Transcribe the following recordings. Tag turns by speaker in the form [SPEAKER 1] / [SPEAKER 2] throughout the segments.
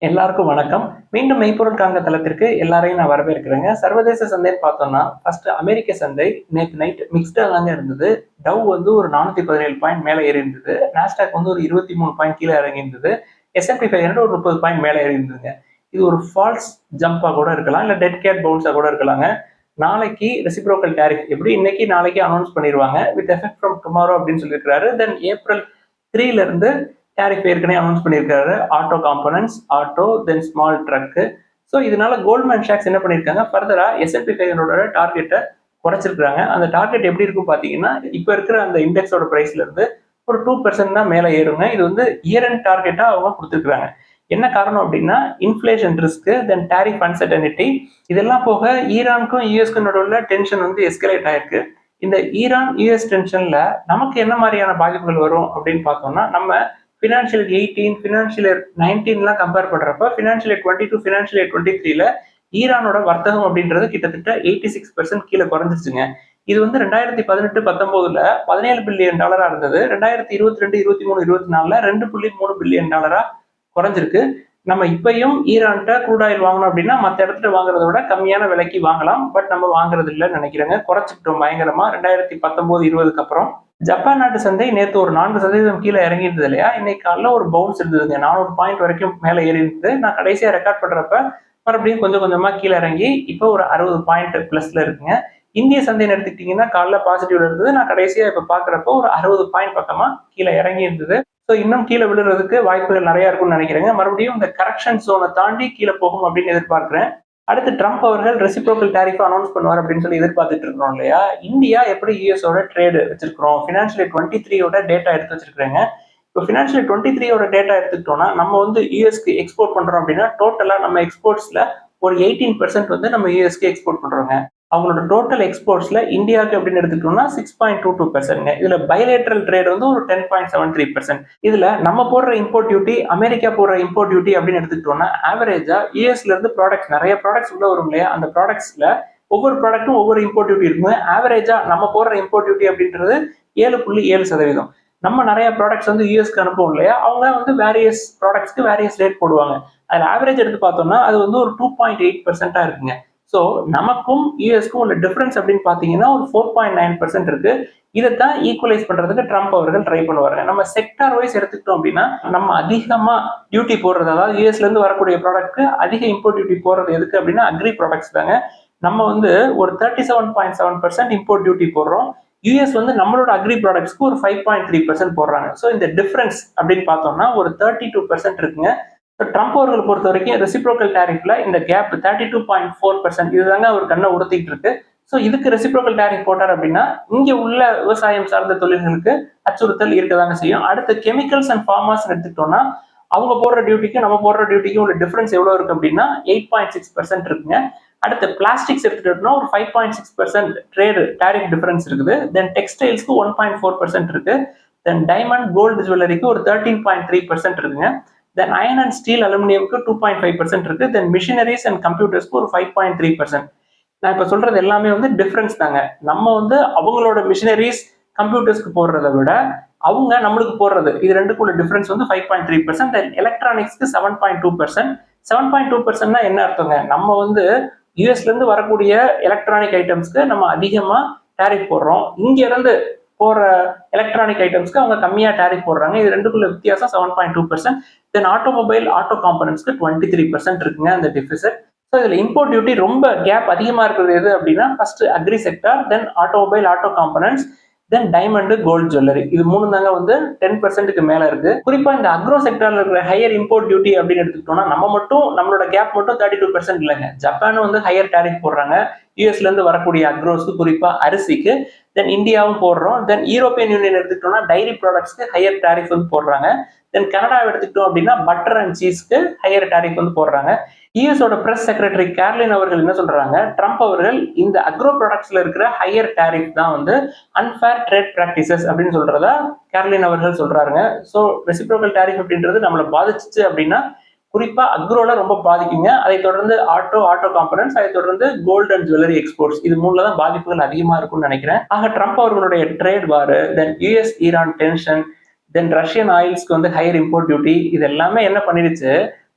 [SPEAKER 1] எல்லாருக்கும் வணக்கம். மீண்டும் மெய்ப்பொருள் காண்க தளத்திற்கு எல்லாரையும் நான் வரவேற்கிறேங்க. சர்வதேச சந்தைன்னு பார்த்தோம்னா, ஃபர்ஸ்ட் அமெரிக்க சந்தை நேத்து நைட் மிக்ஸ்டா தாங்க இருந்தது. டவ் வந்து ஒரு 417 பாயிண்ட் மேல ஏறி இருந்தது. நாஸ்டாக் வந்து ஒரு 23 பாயிண்ட் கீழ இறங்கி இருந்தது. S&P 500 ஒரு 30 பாயிண்ட் மேல ஏறி இருந்ததுங்க. இது ஒரு ஃபால்ஸ் ஜம்பா கூட இருக்கலாம். இல்ல டெட் கேட் பவுன்ஸா கூட இருக்கலாங்க. நாளைக்கு ரெசிப்ரோக்கல் டாரிஃப் எப்படி இன்னைக்கு நாளைக்கு அனௌன்ஸ் பண்ணிருவாங்க. வித் எஃபெக்ட் ஃப்ரம் டுமாரோ அப்படின்னு சொல்லியிருக்காரு. தென் ஏப்ரல் 3ல இருந்து டாரிஃப் ஏற்கனவே அனௌன்ஸ் பண்ணியிருக்காரு. Auto components, auto, then small truck. So இதனால கோல்ட்மேன் ஷாக்ஸ் என்ன பண்ணியிருக்காங்க, ஃபர்தரா S&P 500 டார்கெட்டை குறைச்சிருக்காங்க. அந்த டார்கெட் எப்படி இருக்கும் பார்த்தீங்கன்னா, இப்போ இருக்கிற அந்த இண்டெக்ஸோட பிரைஸ்ல இருந்து ஒரு 2% தான் மேலே ஏறுங்க. இது வந்து இயர் அண்ட் டார்கெட்டா அவங்க கொடுத்துருக்காங்க. என்ன காரணம் அப்படின்னா, இன்ஃபிளேஷன் ரிஸ்க், தென் டாரிஃப் அன்சர்டனிட்டி, இதெல்லாம் போக ஈரானுக்கும் யூஎஸ்க்கும் நடுவில் டென்ஷன் வந்து எஸ்கலேட் ஆயிருக்கு. இந்த ஈரான் யூஎஸ் டென்ஷன்ல நமக்கு என்ன மாதிரியான பாதிப்புகள் வரும் அப்படின்னு பார்த்தோம்னா, நம்ம ஃபினான்ஷியல் 18, ஃபினான்ஷியல் இயர் 19 கம்பேர் பண்றப்ப ஃபினான்ஷியல் இயர் 22, ஃபினான்ஷியல் இயர் 23ல ஈரானோட வர்த்தகம் அப்படின்றது கிட்டத்தட்ட 86% கீழே குறைஞ்சிருச்சுங்க. இது வந்து 2018-19ல $17 பில்லியன் இருந்தது. 2022, 23, 24ல $2.3 பில்லியன் குறைஞ்சிருக்கு. நம்ம இப்பயும் ஈரான்கிட்ட க்ரூட் ஆயில் வாங்கணும் அப்படின்னா மற்ற இடத்துல வாங்குறத விட கம்மியான விலைக்கு வாங்கலாம். பட் நம்ம வாங்குறது இல்லைன்னு நினைக்கிறேங்க. குறைச்சிக்கிட்டோம் பயங்கரமா 2019-20க்கு அப்புறம். ஜப்பான் நாட்டு சந்தை நேற்று ஒரு 4% கீழே இறங்கி இருந்தது இல்லையா, இன்னைக்கு காலைல ஒரு பவுன்ஸ் இருந்ததுங்க. 400 பாயிண்ட் வரைக்கும் மேலே ஏறி இருந்தது. நான் கடைசியா ரெக்கார்ட் பண்றப்ப மறுபடியும் கொஞ்சம் கொஞ்சமா கீழே இறங்கி இப்போ ஒரு 60 பாயிண்ட் பிளஸ்ல இருக்குங்க. இந்திய சந்தைன்னு எடுத்துக்கிட்டீங்கன்னா காலைல பாசிட்டிவ்ல இருந்தது. நான் கடைசியா இப்ப பாக்குறப்போ ஒரு 60 பாயிண்ட் பக்கமா கீழே இறங்கி இருந்தது. ஸோ இன்னும் கீழே விழுறதுக்கு வாய்ப்புகள் நிறைய இருக்கும்னு நினைக்கிறேங்க. மறுபடியும் இந்த கரெக்ஷன் ஜோனை தாண்டி கீழே போகும் அப்படின்னு எதிர்பார்க்கிறேன். அடுத்து ட்ரம்ப் அவர்கள் ரெசிப்ரோக்கல் டாரிஃப் அனௌன்ஸ் பண்ணுவார் அப்படின்னு சொல்லி எதிர்பார்த்துட்டு இருக்கிறோம் இல்லையா. இந்தியா எப்படி யூஎஸோட ட்ரேடு வச்சிருக்கிறோம், ஃபினான்ஷியல் 23யோட டேட்டா எடுத்து வச்சிருக்கிறேங்க. இப்போ ஃபினான்ஷியல் 23யோட டேட்டா எடுத்துக்கிட்டோம்னா, நம்ம வந்து யூஎஸ்க்கு எக்ஸ்போர்ட் பண்றோம் அப்படின்னா டோட்டலா நம்ம எக்ஸ்போர்ட்ஸ்ல ஒரு 18% வந்து நம்ம யூஎஸ்க்கு எக்ஸ்போர்ட் பண்றோங்க. அவங்களோட டோட்டல் எக்ஸ்போர்ட்ஸ்ல இந்தியாவுக்கு அப்படின்னு எடுத்துக்கிட்டோம்னா 6.22%. இதுல பைலேட்டரல் ட்ரேட் வந்து ஒரு 10.73%. இதுல நம்ம போடுற இம்போர்ட் டியூட்டி, அமெரிக்கா போடுற இம்போர்ட் டியூட்டி அப்படின்னு எடுத்துக்கிட்டோம்னா ஆவரேஜா யூஎஸ்ல இருந்து ப்ராடக்ட்ஸ் நிறைய ப்ராடக்ட்ஸ் உள்ள வரும் இல்லையா, அந்த ப்ராடக்ட்ஸ்ல ஒவ்வொரு ப்ராடக்ட்டும் ஒவ்வொரு இம்போர்ட் டியூட்டி இருக்குங்க. ஆவரேஜா நம்ம போடுற இம்போர்ட் டியூட்டி அப்படின்றது 7.7%. நம்ம நிறைய ப்ராடக்ட்ஸ் வந்து யூஎஸ்க்கு அனுப்புவோம் இல்லையா, அவங்க வந்து வேரியஸ் ப்ராடக்ட்ஸ்க்கு வேரியஸ் ரேட் போடுவாங்க. அதுல ஆவரேஜ் எடுத்து பார்த்தோம்னா அது வந்து ஒரு 2.8% இருக்குங்க. ஸோ நமக்கும் யூஎஸ்க்கும் உள்ள டிஃபரன்ஸ் அப்படின்னு பார்த்தீங்கன்னா ஒரு 4.9% இருக்கு. இதைத்தான் ஈக்குவலைஸ் பண்றதுக்கு ட்ரம்ப் அவர்கள் ட்ரை பண்ணுவாங்க. நம்ம செக்டார் வைஸ் எடுத்துக்கிட்டோம் அப்படின்னா நம்ம அதிகமா டியூட்டி போடுறது, அதாவது யூஎஸ்ல இருந்து வரக்கூடிய ப்ராடக்ட்க்கு அதிக இம்போர்ட் டியூட்டி போடுறது எதுக்கு அப்படின்னா அக்ரி ப்ராடக்ட்ஸ் தாங்க. நம்ம வந்து ஒரு 37.7% இம்போர்ட் டியூட்டி போடுறோம். யூஎஸ் வந்து நம்மளோட அக்ரி ப்ராடக்ட்ஸ்க்கு ஒரு 5.3% போடுறாங்க. ஸோ இந்த டிஃபரன்ஸ் அப்படின்னு பார்த்தோம்னா ஒரு 32% இருக்குங்க. ட்ரம்ப் அவர்கள் பொறுத்த வரைக்கும் ரெசிப்ரோக்கல் டாரிஃப்ல இந்த கேப் 32.4% இதுதாங்க அவர் கண்ணை உறுத்திட்டு இருக்கு. ஸோ இதுக்கு ரெசிப்ரோக்கல் டாரிஃப் போட்டார் அப்படின்னா இங்க உள்ள விவசாயம் சார்ந்த தொழில்களுக்கு அச்சுறுத்தல் இருக்கதாங்க செய்யும். அடுத்து கெமிக்கல்ஸ் அண்ட் ஃபார்மர்ஸ் எடுத்துக்கிட்டோம்னா அவங்க போடுற டியூட்டிக்கும் நம்ம போடுற டியூட்டிக்கும் உள்ள டிஃபரன்ஸ் எவ்வளவு இருக்கு அப்படின்னா 8.6% இருக்குங்க. அடுத்து பிளாஸ்டிக்ஸ் எடுத்துக்கிட்டோம்னா ஒரு 5.6% ட்ரேடு டாரிஃப் டிஃபரன்ஸ் இருக்குது. தென் டெக்ஸ்டைல்ஸ்க்கு 1.4% இருக்கு. தென் டைமண்ட் கோல்டு ஜுவல்லரிக்கு ஒரு 13.3% இருக்குங்க. தென் அயன் அண்ட் ஸ்டீல் அலுமினியம்க்கு 2.5% இருக்கு. தென் மிஷினரிஸ் அண்ட் கம்ப்யூட்டர்ஸ்க்கு ஒரு 5.3%. நான் இப்ப சொல்றது எல்லாமே வந்து டிஃபரன்ஸ் தாங்க. நம்ம வந்து அவங்களோட மிஷினரிஸ் கம்ப்யூட்டர்ஸ்க்கு போடுறதை விட அவங்க நம்மளுக்கு போடுறது இது ரெண்டுக்குள்ள டிஃபரன்ஸ் வந்து 5.3%. தென் எலக்ட்ரானிக்ஸ்க்கு 7.2%. 7.2% என்ன அர்த்தங்க, நம்ம வந்து யூஎஸ்ல இருந்து வரக்கூடிய எலக்ட்ரானிக் ஐட்டம்ஸ்க்கு நம்ம அதிகமா டாரிஃப் போடுறோம். இங்க இருந்து போற எலக்ட்ரானிக் ஐட்டம்ஸ்க்கு அவங்க கம்மியா டாரிஃப் போடுறாங்க. இது ரெண்டுக்குள்ள வித்தியாசம் 7.2%. தென் ஆட்டோமொபைல் ஆட்டோ காம்பனன்ட்ஸ்க்கு 23% இருக்குங்க அந்த டெபிசிட். ஸோ இதுல இம்போர்ட் டியூட்டி ரொம்ப கேப் அதிகமா இருக்கிறது எது அப்படின்னா ஃபர்ஸ்ட் அக்ரி செக்டார், தென் ஆட்டோமொபைல் ஆட்டோ காம்பனன்ட்ஸ், தென் டைமண்ட் கோல்டு ஜுவல்லரி. இது மூணு தாங்க வந்து 10%க்கு மேல இருக்கு. குறிப்பா இந்த அக்ரோ செக்டார்ல இருக்கிற ஹையர் இம்போர்ட் டியூட்டி அப்படின்னு எடுத்துக்கிட்டோம்னா நம்ம மட்டும் நம்மளோட கேப் மட்டும் 32% இல்லைங்க. ஜப்பானும் வந்து ஹையர் டாரிஃப் போடுறாங்க யூஎஸ்ல இருந்து வரக்கூடிய அக்ரோஸ்க்கு, குறிப்பா அரிசிக்கு. தென் இந்தியாவும் போடுறோம். தென் யூரோப்பியன் யூனியன் எடுத்துக்கிட்டோம்னா டைரி ப்ராடக்ட்ஸ்க்கு ஹையர் டாரிஃப் வந்து போடுறாங்க. தென் கனடா எடுத்துக்கிட்டோம் அப்படின்னா பட்டர் அண்ட் சீஸ்க்கு ஹையர் டாரிஃப் வந்து போடுறாங்க. யூஎஸோட பிரஸ் செக்ரட்டரி கேர்லின் அவர்கள் என்ன சொல்றாங்க, ட்ரம்ப் அவர்கள் இந்த அக்ரோ ப்ராடக்ட்ஸ்ல இருக்கிற ஹையர் டாரிஃப் தான் வந்து அன்ஃபேர் ட்ரேட் பிராக்டிசஸ் அப்படின்னு சொல்றதா கேர்லின் அவர்கள் சொல்றாங்க. ஸோ ரெசிப்ரோக்கல் டாரிஃப் அப்படின்றது நம்மளை பாதிச்சிச்சு அப்படின்னா குறிப்பா அக்ரோல ரொம்ப பாதிக்குங்க. அதை தொடர்ந்து ஆட்டோ காம்பனன்ட்ஸ், அதை தொடர்ந்து கோல்டு அண்ட் ஜுவல்லரி எக்ஸ்போர்ட்ஸ், இது மூணுல தான் பாதிப்புகள் அதிகமா இருக்கும்னு நினைக்கிறேன். ஆக ட்ரம்ப் அவர்களுடைய ட்ரேட் வார், தென் யூஎஸ் ஈரான் டென்ஷன், தென் ரஷ்யன் ஆயில்ஸ்க்கு வந்து ஹையர் இம்போர்ட் டியூட்டி, இது எல்லாமே என்ன பண்ணிடுச்சு,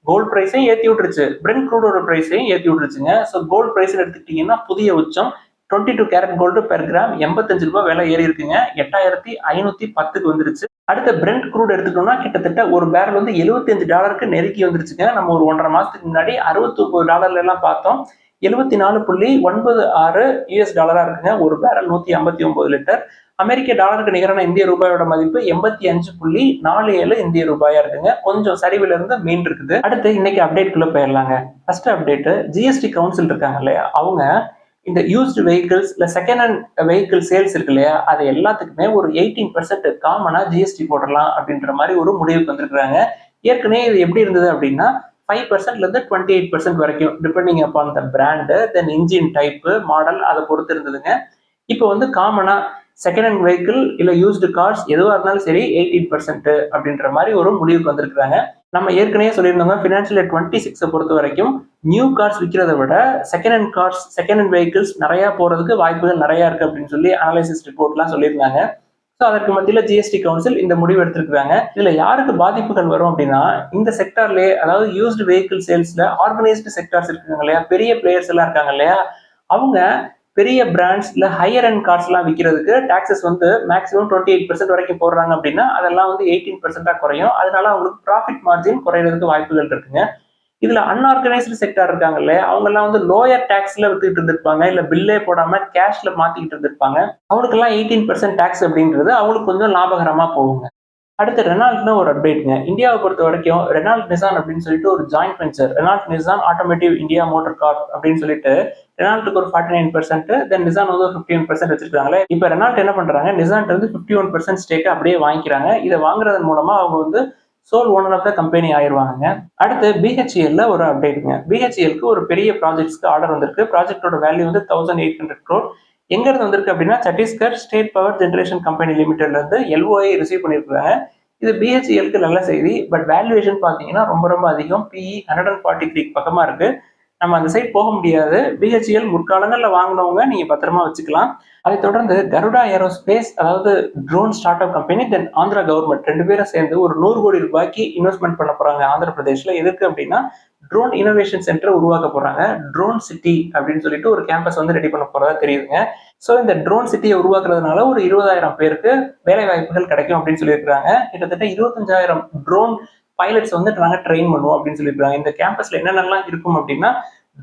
[SPEAKER 1] கோல்ட் பிரைஸையும் ஏற்றி விட்டுருச்சு, பிரெண்ட் க்ரூடோட பிரைஸையும் ஏற்றி விட்டுருச்சுங்க. ஸோ கோல்ட் பிரைஸ் எடுத்துக்கிட்டிங்கன்னா புதிய உச்சம் 22 கேரட் கோல்டு பெர் கிராம் 85 ரூபாய் விலை ஏறி இருக்குங்க. 8510க்கு வந்துருச்சு. அடுத்த பிரெண்ட் க்ரூட் எடுத்துட்டோம்னா கிட்டத்தட்ட ஒரு பேரல் வந்து $75 நெருக்கி வந்துருச்சுங்க. நம்ம ஒரு 1.5 மாசத்துக்கு முன்னாடி $69 எல்லாம் பார்த்தோம். 74.96 US டாலரா இருக்குங்க. ஒரு பேரல் 159 லிட்டர். அமெரிக்க டாலருக்கு நிகரான இந்திய ரூபாயோட மதிப்பு 85.47 இந்திய ரூபாயா இருக்குங்க. கொஞ்சம் சரிவுல இருந்து மீன் இருக்குது. அடுத்து இன்னைக்கு அப்டேட்குள்ள போயிடலாங்க. ஃபர்ஸ்ட் அப்டேட், ஜிஎஸ்டி கவுன்சில் இருக்காங்க இல்லையா, அவங்க இந்த யூஸ்டு வெஹிக்கிள்ஸ் இல்ல செகண்ட் ஹேண்ட் வெஹிக்கிள் சேல்ஸ் இருக்கு இல்லையா, அது எல்லாத்துக்குமே ஒரு 18% காமனா ஜிஎஸ்டி போடலாம் அப்படின்ற மாதிரி ஒரு முடிவுக்கு வந்திருக்காங்க. ஏற்கனவே இது எப்படி இருந்தது அப்படின்னா 5%ல இருந்து 28% வரைக்கும் depending upon the brand, then engine type, model, அதை பொறுத்து இருந்ததுங்க. இப்போ வந்து காமனா செகண்ட் ஹேண்ட் வெஹிக்கிள் இல்ல யூஸ்டு கார்ஸ் எதுவாக இருந்தாலும் சரி 18% அப்படின்ற மாதிரி ஒரு முடிவுக்கு வந்திருக்காங்க. நம்ம ஏற்கனவே சொல்லியிருந்தோங்க, ஃபினான்ஷியல் இயர் 26 பொறுத்த வரைக்கும் நியூ கார்ஸ் விற்கிறத விட second hand cars, second hand vehicles நிறைய போறதுக்கு வாய்ப்புகள் நிறைய இருக்கு அப்படின்னு சொல்லி அனலைசிஸ் ரிப்போர்ட்லாம் சொல்லியிருந்தாங்க. ஸோ அதற்கு மத்தியில் ஜிஎஸ்டி கவுன்சில் இந்த முடிவு எடுத்திருக்காங்க. இதுல யாருக்கு பாதிப்புகள் வரும் அப்படின்னா, இந்த செக்டார்லயே, அதாவது யூஸ்டு வெஹிக்கிள் சேல்ஸ்ல ஆர்கனைஸ்டு செக்டார்ஸ் இருக்காங்க இல்லையா, பெரிய பிளேயர்ஸ் எல்லாம் இருக்காங்க இல்லையா, அவங்க பெரிய பிராண்ட்ஸ் இல்ல ஹையர் அண்ட் கார்ஸ் எல்லாம் விற்கிறதுக்கு டாக்ஸஸ் வந்து மேக்ஸிமம் 28% வரைக்கும் போடுறாங்க அப்படின்னா அதெல்லாம் வந்து 18% குறையும். அதனால அவங்களுக்கு ப்ராஃபிட் மார்ஜின் குறையிறதுக்கு வாய்ப்புகள் இருக்குங்க. இதுல அன்ஆர்கனைஸ்டு செக்டார் இருக்காங்க இல்லையா, அவங்க எல்லாம் வந்து லோயர் டாக்ஸ்ல வித்துட்டு இருந்திருப்பாங்க, இல்ல பில்லே போடாம கேஷ்ல மாத்திக்கிட்டு இருந்திருப்பாங்க. அவங்களுக்கெல்லாம் 18% டாக்ஸ் அப்படின்றது அவங்களுக்கு கொஞ்சம் லாபகரமா போகுங்க. அடுத்து ரெனால்ட்னு ஒரு அப்டேட்ங்க. இந்தியாவை பொறுத்த வரைக்கும் ரெனால்ட் நிசான் அப்படின்னு சொல்லிட்டு ஒரு joint venture, Renault Nissan automotive India motor corp அப்படின்னு சொல்லிட்டு ரெனால்ட்டுக்கு ஒரு 49%, தென் நிசான் வந்து ஒரு 15% வச்சிருக்காங்களே. இப்போ ரெனால்ட் என்ன பண்றாங்க, நிசான்ட் வந்து 51% ஸ்டேக்கை அப்படியே வாங்கிக்கிறாங்க. இதை வாங்குறதன் மூலமா அவங்க வந்து sole owner of the company ஆயிடுவாங்க. அடுத்து பிஹெச்இஎல்ல ஒரு அப்டேட்ங்க. பிஹெச்இஎல்க்கு ஒரு பெரிய ப்ராஜெக்ட்ஸ்க்கு ஆர்டர் வந்திருக்கு. ப்ராஜெக்டோட வேல்யூ வந்து 1800 crore. எங்க இருந்து வந்திருக்கு அப்படின்னா Chhattisgarh state power generation company லிமிடெட்ல இருந்து எல்ஓஐ ரிசீவ் பண்ணியிருக்காங்க. இது பிஹெச்இஎல்க்கு நல்ல செய்தி. பட் வேல்யூவேஷன் பார்த்தீங்கன்னா ரொம்ப ரொம்ப அதிகம். பிஇ 143 பக்கமா இருக்கு. நம்ம அந்த சைட் போக முடியாது. பிஹெச்இஎல் முற்காலங்களில் வாங்கினவங்க நீங்க பத்திரமா வச்சுக்கலாம். அதை தொடர்ந்து கருடா ஏரோஸ்பேஸ், அதாவது ட்ரோன் ஸ்டார்ட் அப் கம்பெனி, தென் ஆந்திரா கவர்மெண்ட் ரெண்டு பேரும் சேர்ந்து ஒரு 100 கோடி ரூபாய்க்கு இன்வெஸ்ட்மெண்ட் பண்ண போறாங்க ஆந்திர பிரதேஷ்ல. எதுக்கு அப்படின்னா ட்ரோன் இனோவேஷன் சென்டர் உருவாக்க போறாங்க. ட்ரோன் சிட்டி அப்படின்னு சொல்லிட்டு ஒரு கேம்பஸ் வந்து ரெடி பண்ண போறதா தெரியுதுங்க. ஸோ இந்த ட்ரோன் சிட்டியை உருவாக்குறதுனால ஒரு 20,000 பேருக்கு வேலை வாய்ப்புகள் கிடைக்கும் அப்படின்னு சொல்லியிருக்காங்க. கிட்டத்தட்ட 25,000 ட்ரோன் பைலட்ஸ் வந்து நாங்க ட்ரெயின் பண்ணுவோம் அப்படின்னு சொல்லியிருக்காங்க. இந்த கேம்பஸ்ல என்னென்னலாம் இருக்கும் அப்படின்னா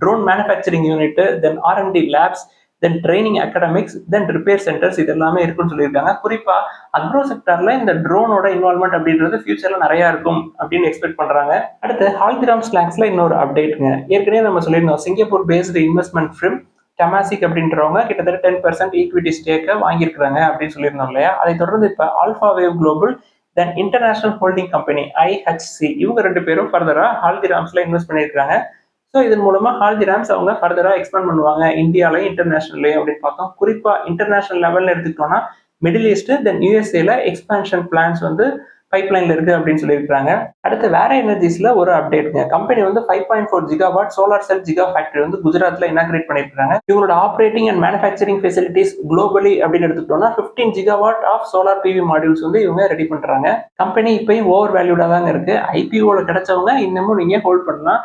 [SPEAKER 1] ட்ரோன் மேனுஃபேக்சரிங் யூனிட், தென் ஆர்என்டி லேப்ஸ், தென் ட்ரைனிங் அகாடமிக்ஸ், தென் ரிப்பேர் சென்டர்ஸ், இது எல்லாமே இருக்குன்னு சொல்லியிருக்காங்க. குறிப்பா அக்ரோ செக்டார்ல இந்த ட்ரோனோட இன்வால்மெண்ட் அப்படின்றது ஃபியூச்சர்ல நிறைய இருக்கும் அப்படின்னு எக்ஸ்பெக்ட் பண்றாங்க. அடுத்து ஹால்திராம் ஸ்நாக்ஸ்ல இன்னொரு அப்டேட்டுங்க. ஏற்கனவே நம்ம சொல்லியிருந்தோம், சிங்கப்பூர் பேஸ்டு இன்வெஸ்ட்மெண்ட் ஃபிர்ம் டமாசிக் அப்படின்றவங்க கிட்டத்தட்ட 10% ஈக்விட்டி ஸ்டேக்கை வாங்கியிருக்காங்க அப்படின்னு சொல்லியிருந்தோம் இல்லையா. அதை தொடர்ந்து இப்போ ஆல்ஃபா வேவ் குளோபல், தென் இன்டர்நேஷனல் ஹோல்டிங் கம்பெனி ஐஹெச்சி, இவங்க ரெண்டு பேரும் ஃபர்தரா ஹால்திராம்ஸ்ல இன்வெஸ்ட் பண்ணியிருக்காங்க. ஸோ இதன் மூலமா ஹால்திராம்ஸ் அவங்க ஃபர்தரா எக்ஸ்பேண்ட் பண்ணுவாங்க இந்தியாலையும் இன்டர்நேஷனல்லையும் அப்படின்னு பார்த்தோம். குறிப்பா இன்டர்நேஷனல் லெவல்ல எடுத்துக்கிட்டோம்னா மிடில் ஈஸ்ட், தென் யூஎஸ்ஏல எக்ஸ்பான்ஷன் பிளான்ஸ் வந்து பைப்லைன்ல இருக்கு அப்படின்னு சொல்லியிருக்காங்க. அடுத்து வேற எனர்ஜிஸ்ல ஒரு அப்டேட்ங்க. கம்பெனி வந்து 5.4 gigawatt solar cell giga factory வந்து குஜராத்ல இனாகிரேட் பண்ணிருக்காங்க. இவங்களோட operating and manufacturing facilities globally அப்படின்னு எடுத்துக்கிட்டோம்னா 15 gigawatt of solar PV modules வந்து இவங்க ரெடி பண்றாங்க. கம்பெனி இப்பயும் ஓவர் வேல்யூடா தாங்க இருக்கு. ஐபிஓல கிடைச்சவங்க இன்னமும் நீங்க ஹோல்ட் பண்ணலாம்.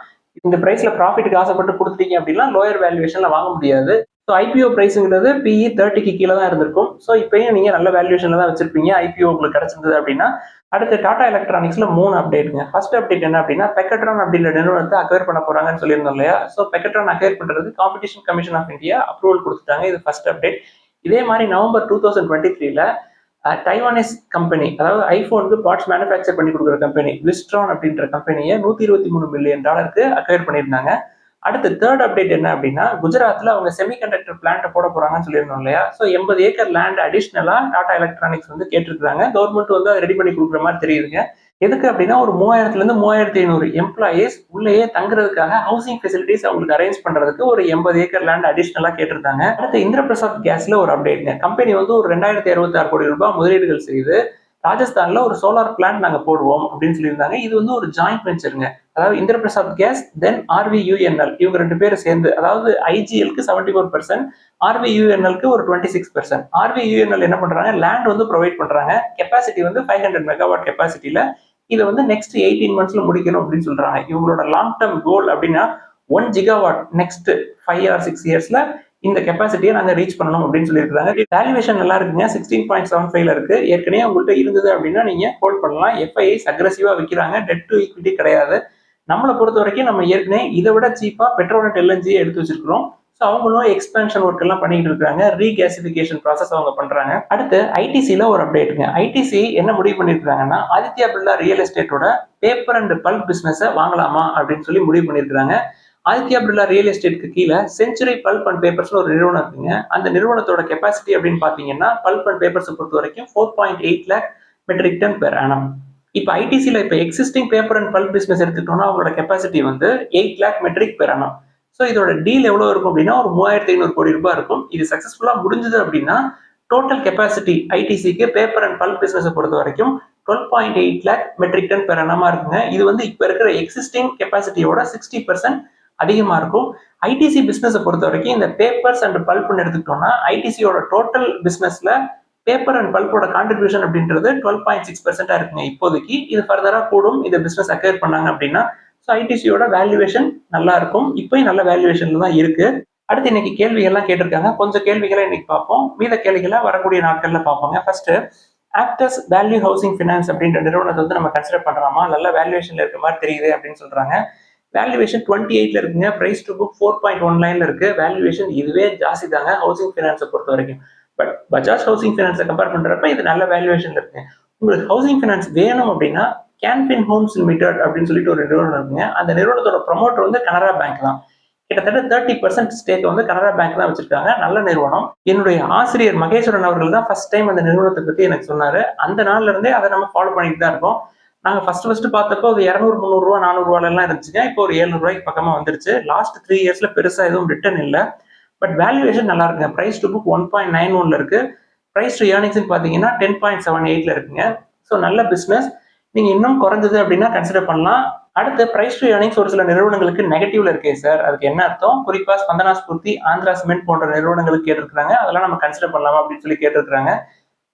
[SPEAKER 1] இந்த பிரைஸ்ல ப்ராஃபிட்டுக்கு ஆசைப்பட்டு கொடுத்துட்டீங்க அப்படின்னா லோயர் வேல்யூவேஷன்ல வாங்க முடியாது. ஸோ ஐபிஓ பிரைஸுங்கிறது பிஇ 30க்கு கீழே தான் இருந்திருக்கும். ஸோ இப்பயும் நீங்க நல்ல வேல்யூவேஷன்ல தான் வச்சிருப்பீங்க ஐபிஓ உங்களுக்கு கிடைச்சிருந்தது அப்படின்னா. அடுத்து டாடா எலக்ட்ரானிக்ஸ்ல 3 அப்டேட்டுங்க. ஃபர்ஸ்ட் அப்டேட் என்ன அப்படின்னா பெக்கட்ரான் அப்படின்ற நிறுவனத்தை அக்வயர் பண்ண போறாங்கன்னு சொல்லியிருந்தோம் இல்லையா. ஸோ பெக்கட்ரான் அக்வயர் பண்றது competition commission of India approval கொடுத்துட்டாங்க. இது ஃபர்ஸ்ட் அப்டேட். இதே மாதிரி நவம்பர் 2023ல டைவானிஸ் கம்பெனி, அதாவது ஐபோனுக்கு பார்ட்ஸ் மேனுஃபேக்சர் பண்ணி கொடுக்குற கம்பெனி விஸ்ட்ரான் அப்படின்ற கம்பெனியை $123 மில்லியன் அக்வயர் பண்ணியிருந்தாங்க. அடுத்து தேர்ட் அப்டேட் என்ன அப்படின்னா குஜராத்ல அவங்க செமிகண்டக்டர் பிளான்ட் போட போறாங்கன்னு சொல்லியிருந்தோம் இல்லையா. ஸோ 80 ஏக்கர் லேண்ட் அடிஷ்னலா டாடா எலக்ட்ரானிக்ஸ் வந்து கேட்டிருக்காங்க. கவர்மெண்ட் வந்து அதை ரெடி பண்ணி கொடுக்குற மாதிரி தெரியுதுங்க. எதுக்கு அப்படின்னா ஒரு 3000ல இருந்து 3500 எம்ப்ளாயிஸ் உள்ளேயே தங்குறதுக்காக ஹவுசிங் ஃபெசிலிட்டிஸ் அவங்களுக்கு அரேஞ்ச் பண்றதுக்கு ஒரு 80 ஏக்கர் லேண்ட் அடிஷ்னலா கேட்டிருக்காங்க. அடுத்து இந்திரபிரசாத் கேஸ்ல ஒரு அப்டேட்ங்க. கம்பெனி வந்து ஒரு 2066 கோடி ரூபாய் முதலீடுகள் செய்து ராஜஸ்தான்ல ஒரு சோலார் பிளான்ட் நாங்க போடுவோம் அப்படின்னு சொல்லியிருந்தாங்க. இது வந்து ஒரு ஜாயிண்ட் வெஞ்சருங்க. அதாவது இந்திரபிரசாத் கேஸ், தென் ஆர்வியூஎன்எல், இவங்க ரெண்டு பேரும் சேர்ந்து, அதாவது ஐஜிஎல்க்கு 74%, ஆர்வியூஎன்எல்க்கு ஒரு 26%. ஆர்வியூஎன்எல் என்ன பண்றாங்க, லேண்ட் வந்து ப்ரொவைட் பண்றாங்க. கெப்பாசிட்டி வந்து 500 மெகாவாட் கெப்பாசிட்டியில இதை வந்து நெக்ஸ்ட் 18 monthsல முடிக்கணும் அப்படின்னு சொல்றாங்க. இவங்களோட லாங் டேர்ம் கோல் அப்படின்னா 1 GW நெக்ஸ்ட் 5 or 6 yearsல இந்த கெப்பாசிட்டியை நாங்க ரீச் பண்ணணும் அப்படின்னு சொல்லியிருக்காங்க. வேல்யூவேஷன் நல்லா இருக்குங்க, 16.75ல இருக்கு. ஏற்கனவே உங்கள்கிட்ட இருந்தது அப்படின்னா நீங்க ஹோல்ட் பண்ணலாம். எஃப்ஐஐஸ் அக்ரெசிவா விற்கிறாங்க, டெட் டு ஈக்விட்டி கிடையாது. நம்மளை பொறுத்த வரைக்கும் நம்ம ஏற்கனவே இதை விட சீப்பா பெட்ரோனட் எல்என்ஜி எடுத்து வச்சிருக்கிறோம். ஸோ அவங்களும் எக்ஸ்பென்ஷன் ஒர்க் எல்லாம் பண்ணிட்டு இருக்காங்க, ரீகேசிபிகேஷன் ப்ராசஸ் அவங்க பண்றாங்க. அடுத்து ஐடிசில ஒரு அப்டேட்டுங்க. ஐடிசி என்ன முடிவு பண்ணிருக்காங்கன்னா ஆதித்யா பிர்லா ரியல் எஸ்டேட்டோட பேப்பர் அண்ட் பல்க் பிசினஸ் வாங்கலாமா அப்படின்னு சொல்லி முடிவு பண்ணிருக்காங்க. ஆதித்யா பிர்லா ரியல் எஸ்டேட்க்கு கீழே செஞ்சுரி பல்ப் அண்ட் பேப்பர்ஸ்னு ஒரு நிறுவனம் இருக்குங்க. அந்த நிறுவனத்தோட கெப்பாசிட்டி அப்படின்னு பாத்தீங்கன்னா பல்ப் அண்ட் பேப்பர்ஸ் பொறுத்த வரைக்கும் 4.8 lakh metric ton per annum. இப்போ ஐடிசியில் இப்போ existing paper and pulp business எடுத்துக்கிட்டோம்னா அவங்களோட கெப்பாசிட்டி வந்து 8 lakh metric per annum. So இதோட டீல் எவ்வளோ இருக்கும் அப்படின்னா ஒரு 3500 கோடி ரூபாய் இருக்கும். இது சக்ஸஸ்ஃபுல்லாக முடிஞ்சது அப்படின்னா டோட்டல் கெப்பாசிட்டி ஐடிசிக்கு பேப்பர் அண்ட் பல்ப் பிசினஸை பொறுத்த வரைக்கும் 12.8 lakh மெட்ரிக் டன் பெர் ஆனமா இருக்குங்க. இது வந்து இப்போ இருக்கிற எக்ஸிஸ்டிங் கெப்பாசிட்டியோட 60% அதிகமாக இருக்கும். ஐடிசி பிசினஸை பொறுத்த வரைக்கும் இந்த பேப்பர்ஸ் அண்ட் பல்ப்னு எடுத்துக்கிட்டோம்னா ஐடிசியோட டோட்டல் பிசினஸ்ல பேப்பர் அண்ட் பல்போட கான்ட்ரிபியூஷன் அப்படின்றது 12.6% இருக்குங்க இப்போதைக்கு. இது ஃபர்தரா கூடும் இந்த பிசினஸ் அக்வயர் பண்ணாங்க அப்படின்னா. ஸோ ஐடிசியோட வேல்யூவேஷன் நல்லா இருக்கும், இப்போயும் நல்ல வேல்யூவேஷன்ல தான் இருக்கு. அடுத்து இன்னைக்கு கேள்விகள்லாம் கேட்டிருக்காங்க, கொஞ்சம் கேள்விகளை இன்னைக்கு பார்ப்போம், மீத கேள்விகளை வரக்கூடிய நாட்கள்ல பார்ப்போங்க. First actors value housing finance அப்படின்ற நிறுவனத்தை வந்து நம்ம கன்சிடர் பண்றோமா, நல்ல வேல்யூவேஷன்ல இருக்க மாதிரி தெரியுது அப்படின்னு சொல்றாங்க. வேல்யூவேஷன் 28ல இருக்குங்க, பிரைஸ் டு புக் 4.19ல இருக்கு. வேல்யூவேஷன் இதுவே ஜாஸ்தி தாங்க ஹவுசிங் ஃபினான்ஸை பொறுத்த வரைக்கும். பட் பஜாஜ் ஹவுசிங் ஃபினான்ஸை கம்பேர் பண்றப்ப இது நல்ல வேல்யூவேஷன் இருக்கு. உங்களுக்கு ஹவுசிங் ஃபினான்ஸ் வேணும் அப்படின்னா கேன்ஃபின் ஹோம்ஸ் லிமிடெட் அப்படின்னு சொல்லிட்டு ஒரு நிறுவனம் இருக்குங்க. அந்த நிறுவனத்தோட ப்ரொமோட்டர் வந்து கனரா பேங்க் தான். கிட்டத்தட்ட 30% ஸ்டேக் வந்து கனரா பேங்க் தான் வச்சிருக்காங்க. நல்ல நிறுவனம். என்னுடைய ஆசிரியர் மகேஸ்வரன் அவர்கள் தான் ஃபர்ஸ்ட் டைம் அந்த நிறுவனத்தை பத்தி எனக்கு சொன்னாரு. அந்த நாள்ல இருந்தே அதை நம்ம ஃபாலோ பண்ணிட்டு தான் இருக்கோம். நாங்க ஃபர்ஸ்ட் பார்த்தப்போ அது 200, 300 ரூபா, 400 ரூபாயில எல்லாம் இருந்துச்சுங்க. இப்போ ஒரு 700 ரூபாய்க்கு பக்கமா வந்துருச்சு. லாஸ்ட் 3 இயர்ஸ்ல பெருசா எதுவும் ரிட்டர்ன் இல்லை. பட் வேல்யூவேஷன் நல்லா இருக்குங்க. பிரைஸ் டு புக் 1.91ல இருக்கு. பிரைஸ் டு ஏர்னிங்ஸ் பாத்தீங்கன்னா 10.78ல இருக்குங்க. ஸோ நல்ல பிசினஸ். நீங்க இன்னும் குறைஞ்சது அப்படின்னா கன்சிடர் பண்ணலாம். அடுத்து பிரைஸ் டு ஏர்னிங்ஸ் ஒரு சில நிறுவனங்களுக்கு நெகட்டிவ்ல இருக்கே சார், அதுக்கு என்ன அர்த்தம்? குறிப்பா ஸ்பந்தனா ஸ்பூர்த்தி, ஆந்திரா சிமெண்ட் போன்ற நிறுவனங்களுக்கு கேட்டிருக்காங்க. அதெல்லாம் நம்ம கன்சிடர் பண்ணலாமா அப்படின்னு சொல்லி கேட்டிருக்காங்க.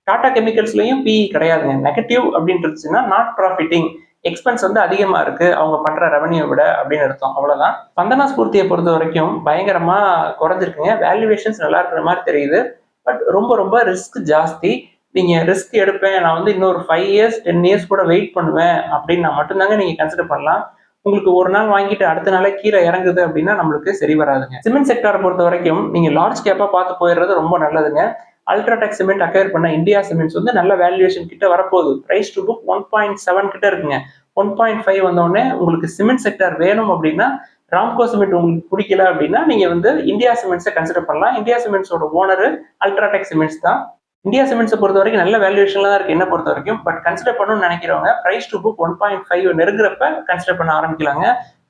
[SPEAKER 1] டாடா கெமிக்கல்ஸ்லயும் பிஇ கிடையாதுங்க. நெகட்டிவ் அப்படின்னு இருந்துச்சுன்னா நாட் ப்ராஃபிட்டிங், எக்ஸ்பென்ஸ் வந்து அதிகமா இருக்கு அவங்க பண்ற ரெவன்யூ விட அப்படின்னு அர்த்தம். அவ்வளவுதான். ஸ்பந்தனா ஸ்பூர்த்தியை பொறுத்த வரைக்கும் பயங்கரமா குறைஞ்சிருக்குங்க. வேல்யூவேஷன்ஸ் நல்லா இருக்கிற மாதிரி தெரியுது. பட் ரொம்ப ரொம்ப ரிஸ்க் ஜாஸ்தி. நீங்க ரிஸ்க் எடுப்பேன், நான் வந்து இன்னொரு 5 இயர்ஸ் 10 இயர்ஸ் கூட வெயிட் பண்ணுவேன் அப்படின்னு மட்டும்தாங்க நீங்க கன்சிடர் பண்ணலாம். உங்களுக்கு ஒரு நாள் வாங்கிட்டு அடுத்த நாளே கீழே இறங்குது அப்படின்னா நம்மளுக்கு சரி வராதுங்க. சிமெண்ட் செக்டாரை பொறுத்த வரைக்கும் நீங்க லார்ஜ் கேப்பா பார்த்து போயிடுறது ரொம்ப நல்லதுங்க. அல்ட்ராடெக் சிமெண்ட் அக்வயர் பண்ண இந்தியா சிமெண்ட்ஸ் வந்து நல்ல வேல்யூவேஷன் கிட்ட வரப்போகுது. பிரைஸ் டு புக் 1.7 கிட்ட இருக்குங்க. 1.5 வந்தோடனே உங்களுக்கு சிமெண்ட் செக்டர் வேணும் அப்படின்னா, ராம்கோ சிமெண்ட் உங்களுக்கு பிடிக்கல அப்படின்னா நீங்க வந்து இந்தியா சிமெண்ட்ஸை கன்சிடர் பண்ணலாம். இந்தியா சிமெண்ட்ஸோட ஓனர் அல்ட்ராடெக் சிமெண்ட்ஸ் தான். இந்தியா சிமெண்ட்ஸை பொறுத்த வரைக்கும் நல்ல வேல்யூவேஷன்ல தான் இருக்கு என்ன பொறுத்த வரைக்கும். பட் கன்சிடர் பண்ணணும்னு நினைக்கிறவங்க பிரைஸ் டு புக் 1.5 நெருங்குறப்ப கன்சிடர் பண்ண ஆரம்பிக்கலாங்க.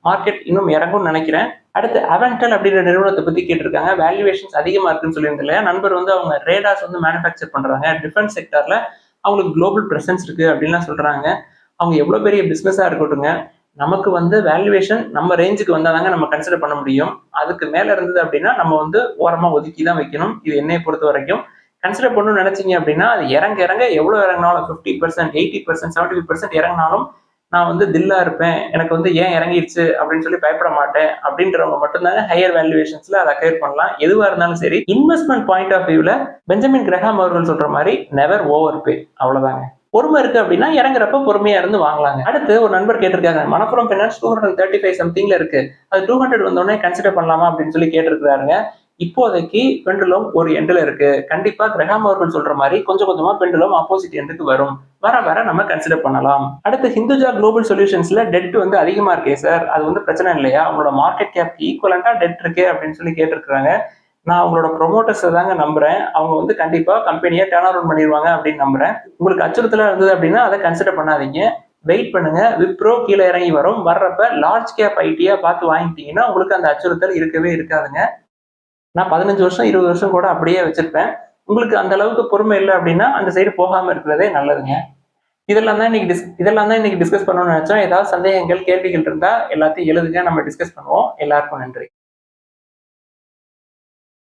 [SPEAKER 1] மார்க்கெட் இன்னும் இறங்கும்னு நினைக்கிறேன். அடுத்து அவென்டல் அப்படின்ற நிறுவனத்தை பத்தி கேட்டிருக்காங்க. வேல்யூவேஷன்ஸ் அதிகமா இருக்குன்னு சொல்லியிருந்தேன் இல்லையா, நண்பர் வந்து அவங்க ரேடார்ஸ் வந்து மேனுஃபேக்சர் பண்றாங்க. டிஃபென்ஸ் செக்டர்ல அவங்களுக்கு குளோபல் பிரசன்ஸ் இருக்கு அப்படின்லாம் சொல்றாங்க. அவங்க எவ்வளவு பெரிய பிசினஸா இருக்கட்டுங்க, நமக்கு வந்து வேல்யூவேஷன் நம்ம ரேஞ்சுக்கு வந்தாதாங்க நம்ம கன்சிடர் பண்ண முடியும். அதுக்கு மேல இருந்தது அப்படின்னா நம்ம வந்து ஓரமா ஒதுக்கி தான் வைக்கணும். இது என்னையை பொறுத்த வரைக்கும். கன்சிடர் பண்ணணும்னு நினைச்சீங்க அப்படின்னா அது இறங்க இறங்க எவ்வளவு இறங்கினாலும் 50%, 80%, 75% இறங்கினாலும் நான் வந்து தில்லா இருப்பேன், எனக்கு வந்து ஏன் இறங்கிடுச்சு அப்படின்னு சொல்லி பயப்பட மாட்டேன் அப்படின்றவங்க மட்டும்தாங்க ஹையர் வேல்யூவேஷன்ஸ்ல அதை அக்வயர் பண்ணலாம். எதுவா இருந்தாலும் சரி, இன்வெஸ்ட்மெண்ட் பாயிண்ட் ஆஃப் வியூல பெஞ்சமின் கிரஹாம் அவர்கள் சொல்ற மாதிரி நெவர் ஓவர் பே, அவ்வளவுதாங்க. பொறுமை இருக்கு அப்படின்னா இறங்குறப்ப பொறுமையா இருந்து வாங்கலாங்க. அடுத்து ஒரு நண்பர் கேட்டிருக்காங்க, மணப்புரம் ஃபைனான்ஸ் 235 சம்திங்ல இருக்கு, அது 200 வந்தோடனே கன்சிடர் பண்ணலாமா அப்படின்னு சொல்லி கேட்டிருக்காருங்க. இப்போதைக்கு பெண்டுலம் ஒரு எண்டில் இருக்கு. கண்டிப்பா கிரஹாம் அவர்கள் சொல்ற மாதிரி கொஞ்சம் கொஞ்சமா பெண்டுலம் ஆப்போசிட் எண்டுக்கு வரும். வர வர நம்ம கன்சிடர் பண்ணலாம். அடுத்து ஹிந்துஜா குளோபல் சொல்யூஷன்ஸ்ல டெட் வந்து அதிகமா இருக்கே சார், அது வந்து பிரச்சனை இல்லையா? அவங்களோட மார்க்கெட் கேப் ஈக்குவலண்டா டெட் இருக்கு அப்படின்னு சொல்லி கேட்டிருக்காங்க. நான் அவங்களோட ப்ரொமோட்டர்ஸ் தாங்க நம்புறேன். அவங்க வந்து கண்டிப்பா கம்பெனியை டர்ன் அரவுண்ட் பண்ணிடுவாங்க அப்படின்னு நம்புறேன். உங்களுக்கு அச்சுறுத்தலா இருந்தது அப்படின்னா அதை கன்சிடர் பண்ணாதீங்க. வெயிட் பண்ணுங்க. விப்ரோ கீழே இறங்கி வரும். வர்றப்ப லார்ஜ் கேப் ஐடியா பார்த்து வாங்கிட்டீங்கன்னா உங்களுக்கு அந்த அச்சுறுத்தல் இருக்கவே இருக்காதுங்க. நான் 15 வருஷம் 20 வருஷம் கூட அப்படியே வச்சிருப்பேன். உங்களுக்கு அந்த அளவுக்கு பொறுமை இல்லை அப்படின்னா அந்த சைடு போகாம இருக்கிறதே நல்லதுங்க. இதெல்லாம் தான் இன்னைக்கு டிஸ்கஸ் பண்ணணும்னு நினைச்சோம். ஏதாவது சந்தேகங்கள் கேள்விகள் இருந்தா எல்லாத்தையும் எழுதுங்க, நம்ம டிஸ்கஸ் பண்ணுவோம். எல்லாருக்கும் நன்றி.